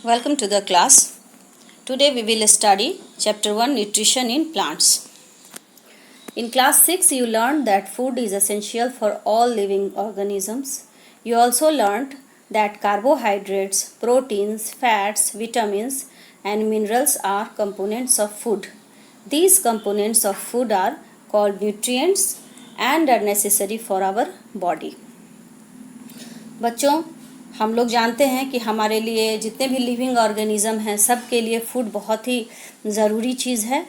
Welcome to the class. Today we will study Chapter 1 Nutrition in Plants. In class 6 you learned that food is essential for all living organisms. You also learned that carbohydrates, proteins, fats, vitamins and minerals are components of food. These components of food are called nutrients and are necessary for our body. बच्चों, हम लोग जानते हैं कि हमारे लिए जितने भी लिविंग ऑर्गेनिज्म हैं सब के लिए फूड बहुत ही ज़रूरी चीज़ है.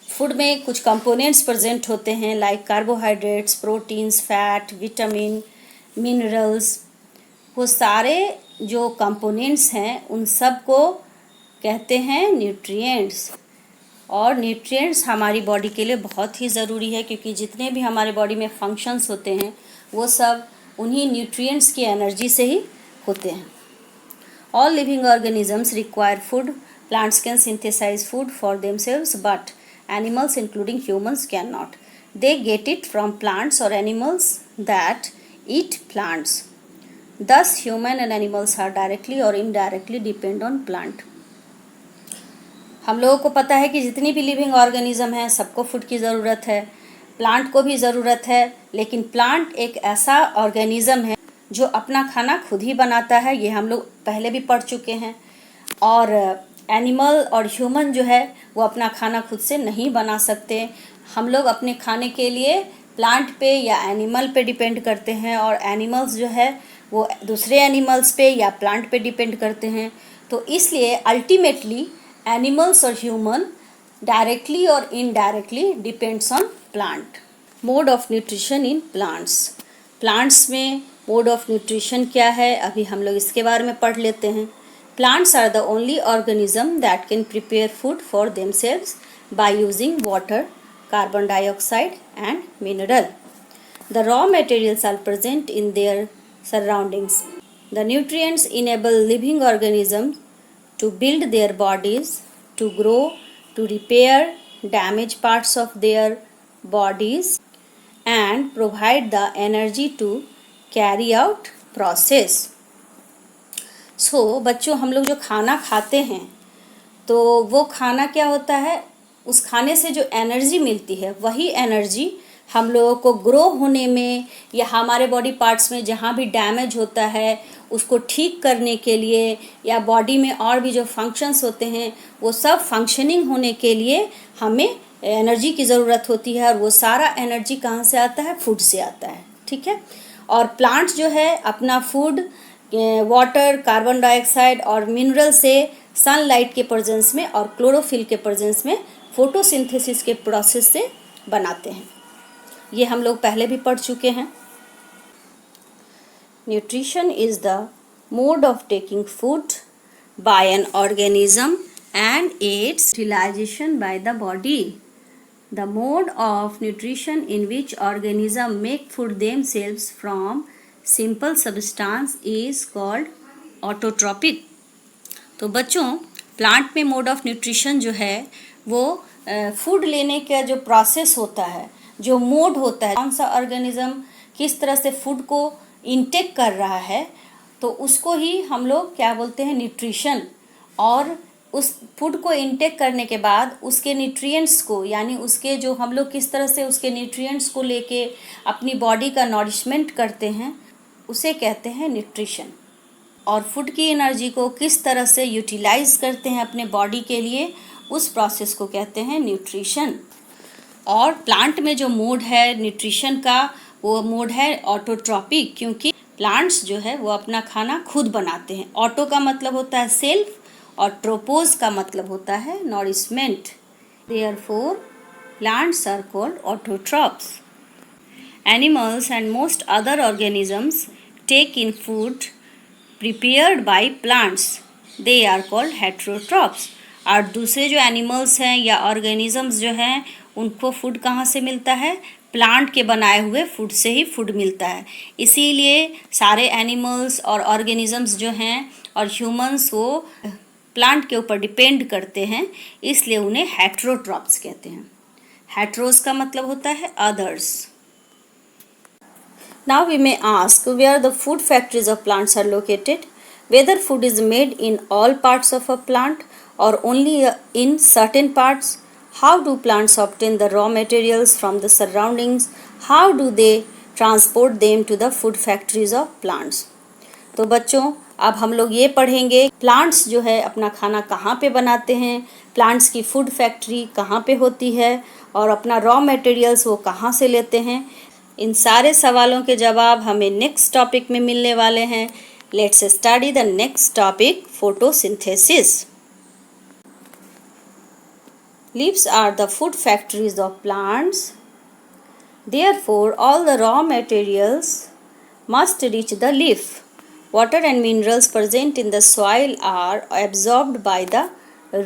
फूड में कुछ कंपोनेंट्स प्रेजेंट होते हैं like carbohydrates, proteins, fat, vitamin, minerals. वो सारे जो कंपोनेंट्स हैं उन सब को कहते हैं न्यूट्रिएंट्स. और न्यूट्रिएंट्स हमारी बॉडी के लिए बहुत ही ज़रूरी है क्योंकि जितने भी हमारे बॉडी में फंक्शंस होते हैं वो सब उन्हीं न्यूट्रिएंट्स की एनर्जी से ही होते हैं. All living organisms require food. Plants can synthesise food for themselves but animals including humans can not. They get it from plants or animals that eat plants. Thus human and animals are directly or indirectly depend on plant. हम लोगों को पता है कि जितनी भी living organism हैं सबको फूड की ज़रूरत है, प्लांट को भी ज़रूरत है. लेकिन प्लांट एक ऐसा ऑर्गेनिज्म है जो अपना खाना खुद ही बनाता है, ये हम लोग पहले भी पढ़ चुके हैं. और एनिमल और ह्यूमन जो है वो अपना खाना खुद से नहीं बना सकते. हम लोग अपने खाने के लिए प्लांट पे या एनिमल पे डिपेंड करते हैं और एनिमल्स जो है वो दूसरे एनिमल्स पे या प्लांट पे डिपेंड करते हैं. तो इसलिए अल्टीमेटली एनिमल्स और human directly or indirectly depends on plant. Mode of nutrition in plants. Plants में मोड ऑफ न्यूट्रिशन क्या है अभी हम लोग इसके बारे में पढ़ लेते हैं. Plants are the only organism that can prepare food for themselves by using water, carbon dioxide and mineral. The raw materials are present in their surroundings. The nutrients enable living organism to build their bodies, to grow, to repair damaged parts of their bodies and provide the energy to carry out process. So बच्चों, हम लोग जो खाना खाते हैं तो वो खाना क्या होता है, उस खाने से जो एनर्जी मिलती है वही एनर्जी हम लोगों को ग्रो होने में या हमारे बॉडी पार्ट्स में जहाँ भी डैमेज होता है उसको ठीक करने के लिए या बॉडी में और भी जो फंक्शंस होते हैं वो सब फंक्शनिंग होने के लिए हमें एनर्जी की ज़रूरत होती है. और वो सारा एनर्जी कहाँ से आता है, फूड से आता है. ठीक है. और प्लांट्स जो है अपना फूड वाटर, कार्बन डाइऑक्साइड और मिनरल से सनलाइट के प्रेजेंस में और क्लोरोफिल के प्रेजेंस में फोटोसिंथेसिस के प्रोसेस से बनाते हैं. ये हम लोग पहले भी पढ़ चुके हैं. Nutrition is the mode of taking food by an organism and its utilization by the body. The mode of nutrition in which organism make food themselves from simple substance is called autotrophic. तो बच्चों, plant में mode of nutrition जो है वो food लेने का जो process होता है, जो मोड होता है, कौन सा ऑर्गेनिज्म किस तरह से फूड को इंटेक कर रहा है, तो उसको ही हम लोग क्या बोलते हैं, न्यूट्रिशन. और उस फूड को इंटेक करने के बाद उसके न्यूट्रिएंट्स को, यानी उसके जो हम लोग किस तरह से उसके न्यूट्रिएंट्स को लेके अपनी बॉडी का नॉरिशमेंट करते हैं उसे कहते हैं न्यूट्रिशन. और फूड की एनर्जी को किस तरह से यूटिलाइज करते हैं अपने बॉडी के लिए, उस प्रोसेस को कहते हैं न्यूट्रिशन. और प्लांट में जो मोड है न्यूट्रिशन का वो मोड है ऑटोट्रॉपिक, क्योंकि प्लांट्स जो है वो अपना खाना खुद बनाते हैं. ऑटो का मतलब होता है सेल्फ और ट्रोपोज का मतलब होता है nourishment. Therefore plants are called autotrophs. Animals and most other organisms take in food prepared by plants. They are called heterotrophs. और दूसरे जो एनिमल्स हैं या ऑर्गेनिजम्स जो हैं उनको फूड कहाँ से मिलता है, प्लांट के बनाए हुए फूड से ही फूड मिलता है. इसीलिए सारे एनिमल्स और ऑर्गेनिजम्स जो हैं और ह्यूमंस वो प्लांट के ऊपर डिपेंड करते हैं, इसलिए उन्हें हेटेरोट्रॉप्स कहते हैं. हेटेरोस का मतलब होता है others. Now we may ask where the food factories of plants are located. whether food is made in all parts of a plant or only in certain parts, how do plants obtain the raw materials from the surroundings, how do they transport them to the food factories of plants. तो बच्चों अब हम लोग ये पढ़ेंगे plants जो है अपना खाना कहाँ पे बनाते हैं, प्लांट्स की फूड फैक्ट्री कहाँ पे होती है और अपना रॉ मटेरियल्स वो कहाँ से लेते हैं. इन सारे सवालों के जवाब हमें नेक्स्ट टॉपिक में मिलने वाले हैं. Let's study the next topic, photosynthesis. Leaves are the food factories of plants. Therefore, all the raw materials must reach the leaf. Water and minerals present in the soil are absorbed by the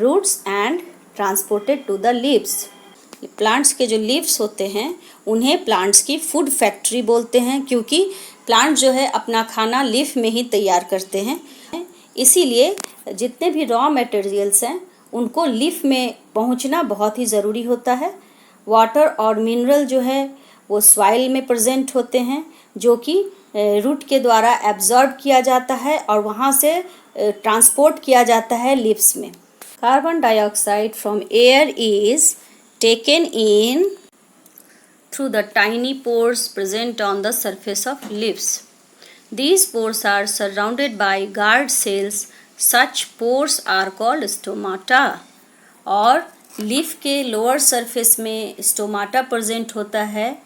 roots and transported to the leaves. Plants के जो leaves होते हैं उन्हें plants की food factory बोलते हैं, क्योंकि plant जो है अपना खाना लीफ में ही तैयार करते हैं. इसीलिए जितने भी रॉ मटेरियल्स हैं उनको लीफ में पहुंचना बहुत ही ज़रूरी होता है. वाटर और मिनरल जो है वो सॉइल में प्रेजेंट होते हैं, जो कि रूट के द्वारा एब्जॉर्ब किया जाता है और वहाँ से ट्रांसपोर्ट किया जाता है लीव्स में. Carbon dioxide from air is taken in through the tiny pores present on the surface of leaves. These pores are surrounded by guard cells. Such pores are called stomata. और leaf के lower surface में stomata present होता है,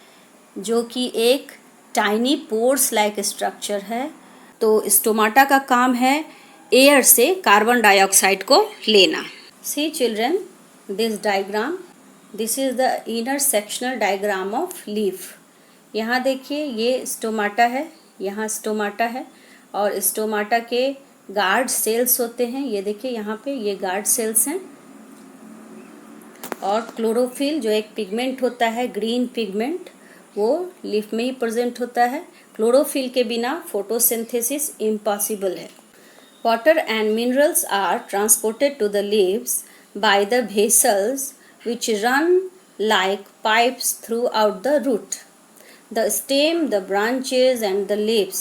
जो कि एक tiny pores like structure है. तो स्टोमाटा का काम है एयर से कार्बन डाइऑक्साइड को लेना. See children, this diagram, this is the inner sectional diagram of leaf. यहाँ देखिए ये स्टोमाटा है, यहाँ स्टोमाटा है और स्टोमाटा के गार्ड सेल्स होते हैं. ये देखिए यहाँ पे ये गार्ड सेल्स हैं. और क्लोरोफिल जो एक पिगमेंट होता है, ग्रीन पिगमेंट, वो लीफ में ही प्रेजेंट होता है. क्लोरोफिल के बिना फोटोसिंथेसिस इम्पॉसिबल है. Water and minerals are transported to the leaves by the vessels which run like pipes throughout the root, the stem, the branches and the leaves.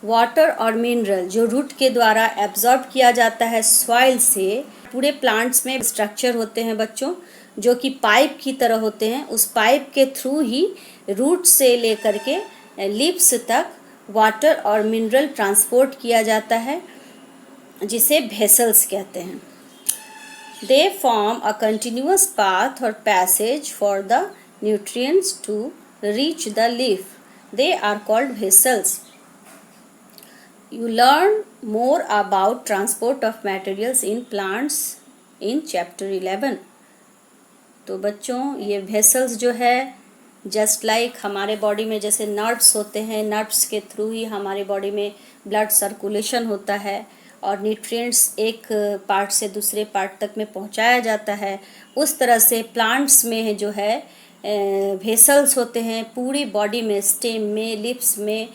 Water और mineral जो root के द्वारा absorb किया जाता है soil से, पूरे plants में स्ट्रक्चर होते हैं बच्चों, जो कि पाइप की तरह होते हैं. उस पाइप के थ्रू ही रूट से लेकर के लीव्स तक वाटर और मिनरल ट्रांसपोर्ट किया जाता है, जिसे वेसल्स कहते हैं. They form a continuous path और passage for the nutrients to reach the leaf. They are called vessels. You learn more about transport of materials in plants in chapter 11. तो बच्चों ये vessels जो है जस्ट लाइक हमारे body में जैसे nerves होते हैं, नर्व्स के थ्रू ही हमारे बॉडी में ब्लड सर्कुलेशन होता है और न्यूट्रिएंट्स एक पार्ट से दूसरे पार्ट तक में पहुंचाया जाता है. उस तरह से प्लांट्स में जो है वेसल्स होते हैं पूरी बॉडी में, स्टेम में, लिप्स में,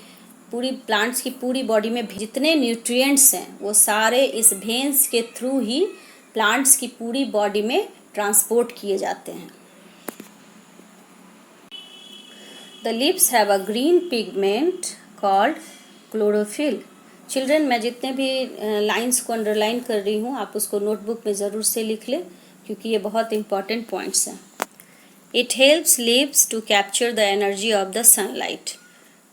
पूरी प्लांट्स की पूरी बॉडी में जितने न्यूट्रिएंट्स हैं वो सारे इस वेन्स के थ्रू ही प्लांट्स की पूरी बॉडी में ट्रांसपोर्ट किए जाते हैं. The lips have a green pigment called chlorophyll. Children, मैं जितने भी लाइंस को अंडरलाइन कर रही हूँ आप उसको नोटबुक में ज़रूर से लिख लें, क्योंकि ये बहुत इंपॉर्टेंट पॉइंट्स हैं. It helps leaves to capture the energy of the sunlight.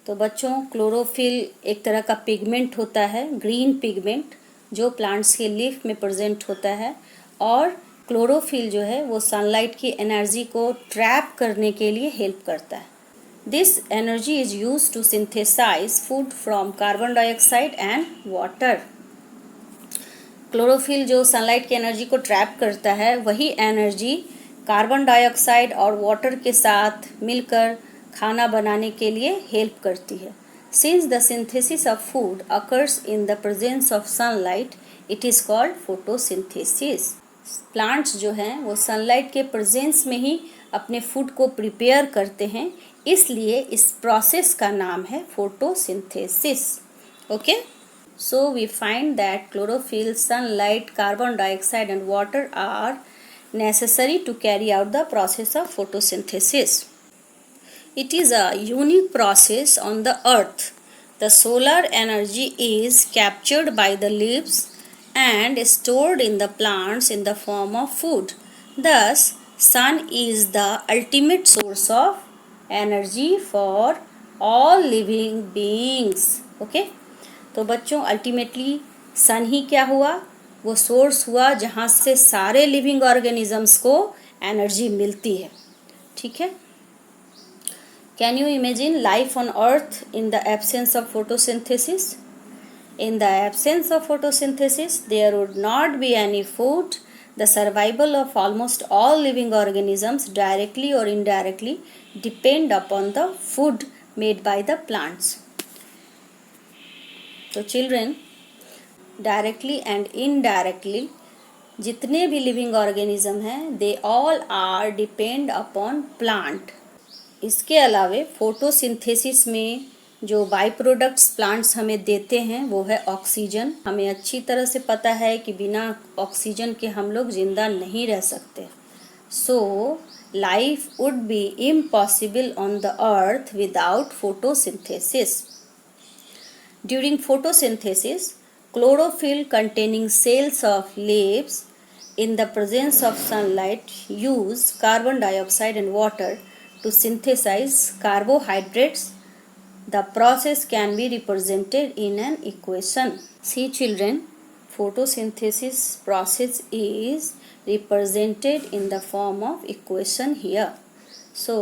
तो बच्चों क्लोरोफिल एक तरह का पिगमेंट होता है, ग्रीन पिगमेंट, जो प्लांट्स के लीफ में प्रेजेंट होता है. और क्लोरोफिल जो है वो सनलाइट की एनर्जी को ट्रैप करने के लिए हेल्प करता है. This energy is use to synthesize food from carbon dioxide and water. Chlorophyll जो सनलाइट की एनर्जी को ट्रैप करता है, वही एनर्जी कार्बन डाइऑक्साइड और वाटर के साथ मिलकर खाना बनाने के लिए हेल्प करती है. Since the synthesis of food occurs in the presence of sunlight, it is called photosynthesis. Plants जो हैं वो सनलाइट के प्रेजेंस में ही अपने फूड को प्रिपेयर करते हैं, इसलिए इस प्रोसेस का नाम है photosynthesis. Okay, so we find that chlorophyll, sunlight, carbon dioxide and water are necessary to carry out the process of photosynthesis. It is a unique process on the earth. The solar energy is captured by the leaves and stored in the plants in the form of food. Thus, sun is the ultimate source of energy for all living beings. Okay? तो बच्चों ultimately सन ही क्या हुआ, वो source हुआ जहाँ से सारे living organisms को एनर्जी मिलती है. ठीक है. Can you imagine life on earth in the absence of photosynthesis? In the absence of photosynthesis, there would not be any food. The survival of almost all living organisms, directly or indirectly, depend upon the food made by the plants. So children, directly and indirectly, जितने भी living organism हैं, they all are depend upon plant. इसके अलावे photosynthesis में जो by products plants हमें देते हैं वो है ऑक्सीजन. हमें अच्छी तरह से पता है कि बिना ऑक्सीजन के हम लोग जिंदा नहीं रह सकते. So life would be impossible on the earth without photosynthesis. During photosynthesis, chlorophyll containing cells of leaves in the presence of sunlight use carbon dioxide and water to synthesize carbohydrates. The process can be represented in an equation. See children, photosynthesis process is represented in the form of equation here. So,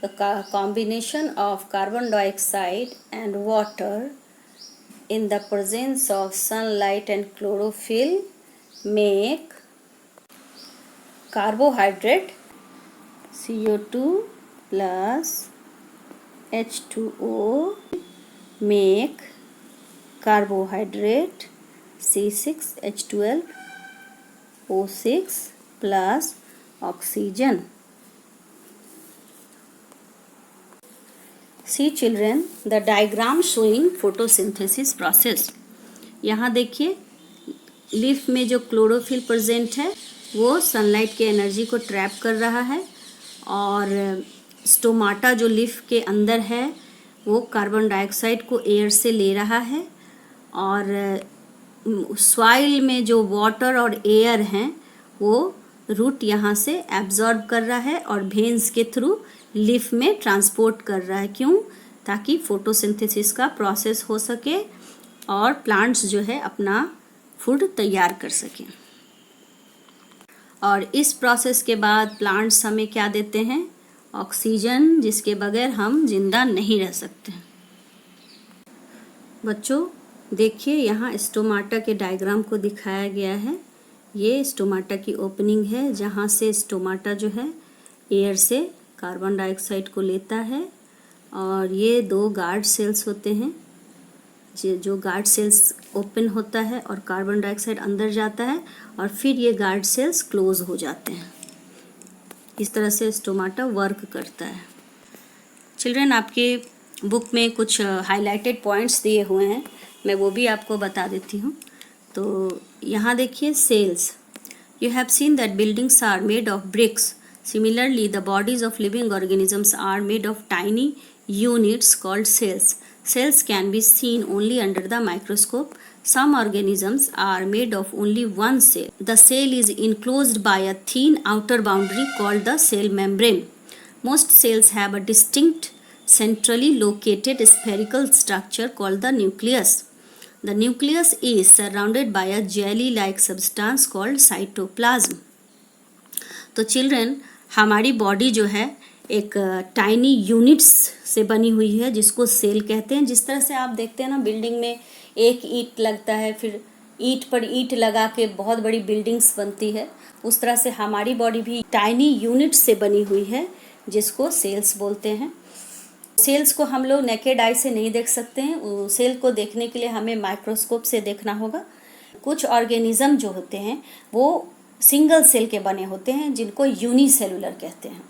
the combination of carbon dioxide and water in the presence of sunlight and chlorophyll make carbohydrate CO2 plus H2O make carbohydrate C6H12O6 plus oxygen. See children, the diagram showing photosynthesis process. यहाँ देखिए leaf में जो chlorophyll present है वो sunlight के energy को trap कर रहा है और स्टोमाटा जो लीफ के अंदर है वो कार्बन डाइऑक्साइड को एयर से ले रहा है और सॉइल में जो वाटर और एयर हैं वो रूट यहाँ से एब्जॉर्ब कर रहा है और वेन्स के थ्रू लीफ में ट्रांसपोर्ट कर रहा है. क्यों? ताकि फोटोसिंथेसिस का प्रोसेस हो सके और प्लांट्स जो है अपना फूड तैयार कर सकें. और इस प्रोसेस के बाद प्लांट्स हमें क्या देते हैं? ऑक्सीजन, जिसके बगैर हम जिंदा नहीं रह सकते. बच्चों देखिए यहाँ स्टोमाटा के डायग्राम को दिखाया गया है. ये स्टोमाटा की ओपनिंग है जहाँ से स्टोमाटा जो है एयर से कार्बन डाइऑक्साइड को लेता है और ये दो गार्ड सेल्स होते हैं. जो गार्ड सेल्स ओपन होता है और कार्बन डाइऑक्साइड अंदर जाता है और फिर ये गार्ड सेल्स क्लोज हो जाते हैं. इस तरह से स्टोमाटा वर्क करता है. चिल्ड्रन, आपके बुक में कुछ हाइलाइटेड पॉइंट्स दिए हुए हैं, मैं वो भी आपको बता देती हूँ. तो यहाँ देखिए cells. You have seen that buildings are made of bricks. Similarly, the bodies of living organisms are made of tiny units called cells. Cells can be seen only under the microscope. Some organisms are made of only one cell. The cell is enclosed by a thin outer boundary called the cell membrane. Most cells have a distinct centrally located spherical structure called the nucleus. The nucleus is surrounded by a jelly-like substance called cytoplasm. तो children, हमारी body जो है एक tiny units से बनी हुई है जिसको सेल कहते हैं. जिस तरह से आप देखते हैं ना बिल्डिंग में एक ईंट लगता है, फिर ईंट पर ईंट लगा के बहुत बड़ी बिल्डिंग्स बनती है, उस तरह से हमारी बॉडी भी टाइनी यूनिट्स से बनी हुई है जिसको सेल्स बोलते हैं. सेल्स को हम लोग नेकेड आई से नहीं देख सकते हैं. सेल को देखने के लिए हमें माइक्रोस्कोप से देखना होगा. कुछ ऑर्गेनिज्म जो होते हैं वो सिंगल सेल के बने होते हैं जिनको यूनिसेलुलर कहते हैं,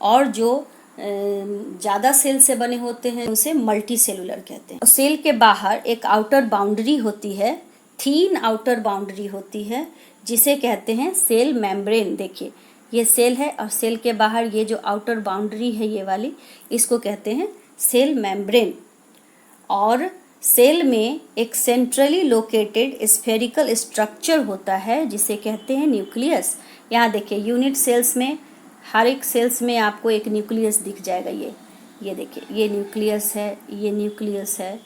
और जो ज़्यादा सेल से बने होते हैं उसे मल्टी सेलुलर कहते हैं. सेल के बाहर एक आउटर बाउंड्री होती है, थीन आउटर बाउंड्री होती है जिसे कहते हैं सेल मेम्ब्रेन. देखिए ये सेल है और सेल के बाहर ये जो आउटर बाउंड्री है ये वाली, इसको कहते हैं सेल मेम्ब्रेन. और सेल में एक सेंट्रली लोकेटेड स्फेरिकल स्ट्रक्चर होता है जिसे कहते हैं न्यूक्लियस। यहाँ देखिए यूनिट सेल्स में, हर एक सेल्स में आपको एक न्यूक्लियस दिख जाएगा। ये देखिए, ये न्यूक्लियस है, ये न्यूक्लियस है,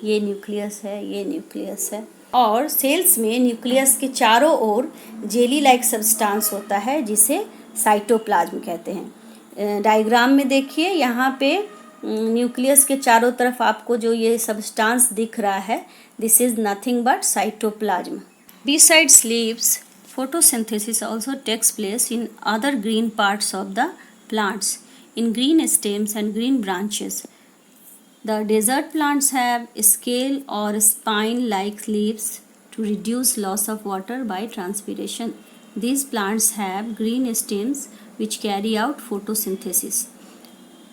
ये न्यूक्लियस है, ये न्यूक्लियस है। और सेल्स में न्यूक्लियस के चारों ओर जेली लाइक सब्सटेंस होता है जिसे साइटोप्लाज्म कहते हैं। डायग्राम में देखिए, यहाँ पे न्यूक्लियस के चारों तरफ आपको जो ये सब्सटेंस दिख रहा है, this is nothing but cytoplasm. Besides leaves, photosynthesis also takes place in other green parts of the plants, in green stems and green branches. The desert plants have scale or spine-like leaves to reduce loss of water by transpiration. These plants have green stems which carry out photosynthesis.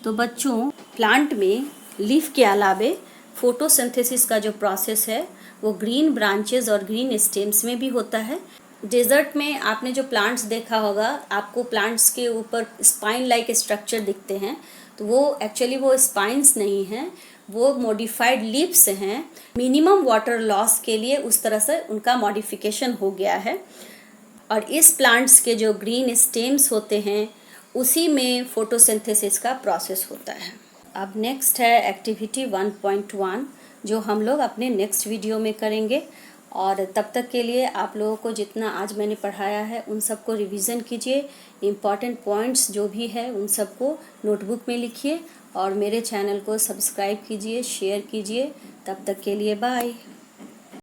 तो बच्चों, plant में leaf के अलावे photosynthesis का जो process है वो green branches और ग्रीन स्टेम्स में भी होता है। डेजर्ट में आपने जो प्लांट्स देखा होगा, आपको प्लांट्स के ऊपर स्पाइन लाइक स्ट्रक्चर दिखते हैं, तो वो एक्चुअली वो स्पाइंस नहीं हैं, वो मॉडिफाइड लीव्स हैं। मिनिमम वाटर लॉस के लिए उस तरह से उनका मॉडिफिकेशन हो गया है। और इस प्लांट्स के जो ग्रीन स्टेम्स होते हैं उसी में फोटोसिंथेसिस का प्रोसेस होता है। अब नेक्स्ट है एक्टिविटी 1.1 जो हम लोग अपने नेक्स्ट वीडियो में करेंगे। और तब तक के लिए आप लोगों को जितना आज मैंने पढ़ाया है उन सबको रिवीजन कीजिए, इम्पॉर्टेंट पॉइंट्स जो भी है उन सबको नोटबुक में लिखिए और मेरे चैनल को सब्सक्राइब कीजिए, शेयर कीजिए। तब तक के लिए बाय।